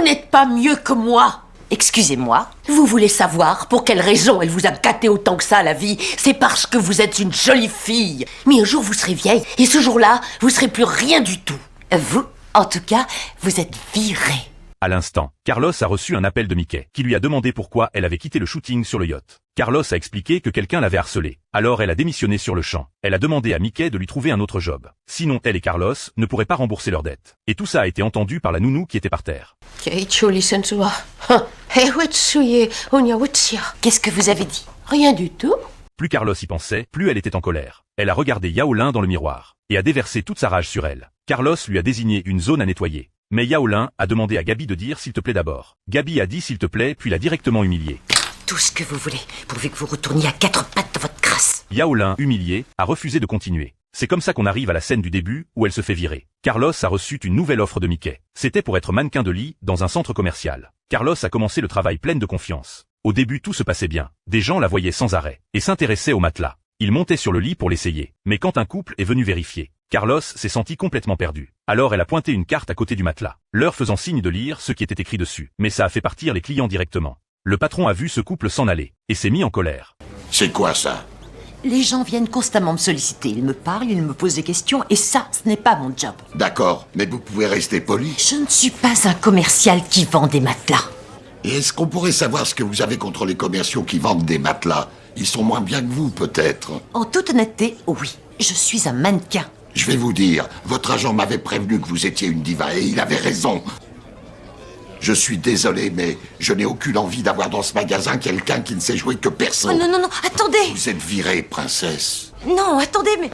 n'êtes pas mieux que moi. Excusez-moi, vous voulez savoir pour quelle raison elle vous a gâté autant que ça la vie? C'est parce que vous êtes une jolie fille. Mais un jour vous serez vieille, et ce jour-là, vous serez plus rien du tout. Vous, en tout cas, vous êtes virée. À l'instant, Carlos a reçu un appel de Mickey, qui lui a demandé pourquoi elle avait quitté le shooting sur le yacht. Carlos a expliqué que quelqu'un l'avait harcelée. Alors elle a démissionné sur le champ. Elle a demandé à Mickey de lui trouver un autre job. Sinon, elle et Carlos ne pourraient pas rembourser leurs dettes. Et tout ça a été entendu par la nounou qui était par terre. Qu'est-ce que vous avez dit? Rien du tout. Plus Carlos y pensait, plus elle était en colère. Elle a regardé Yaolin dans le miroir, et a déversé toute sa rage sur elle. Carlos lui a désigné une zone à nettoyer. Mais Yaolin a demandé à Gabi de dire s'il te plaît d'abord. Gabi a dit s'il te plaît, puis l'a directement humilié. Tout ce que vous voulez, pourvu que vous retourniez à quatre pattes de votre crasse. Yaolin, humilié, a refusé de continuer. C'est comme ça qu'on arrive à la scène du début, où elle se fait virer. Carlos a reçu une nouvelle offre de Mickey. C'était pour être mannequin de lit, dans un centre commercial. Carlos a commencé le travail pleine de confiance. Au début tout se passait bien. Des gens la voyaient sans arrêt, et s'intéressaient au matelas. Ils montaient sur le lit pour l'essayer. Mais quand un couple est venu vérifier, Carlos s'est senti complètement perdu. Alors elle a pointé une carte à côté du matelas, leur faisant signe de lire ce qui était écrit dessus. Mais ça a fait partir les clients directement. Le patron a vu ce couple s'en aller, et s'est mis en colère. C'est quoi ça? Les gens viennent constamment me solliciter. Ils me parlent, ils me posent des questions, et ça, ce n'est pas mon job. D'accord, mais vous pouvez rester poli. Je ne suis pas un commercial qui vend des matelas. Et est-ce qu'on pourrait savoir ce que vous avez contre les commerciaux qui vendent des matelas? Ils sont moins bien que vous, peut-être. En toute honnêteté, oui. Je suis un mannequin. Je vais vous dire, votre agent m'avait prévenu que vous étiez une diva, et il avait raison. Je suis désolé, mais je n'ai aucune envie d'avoir dans ce magasin quelqu'un qui ne sait jouer que personne. Oh non, non, non, attendez! Vous êtes virée, princesse. Non, attendez, mais...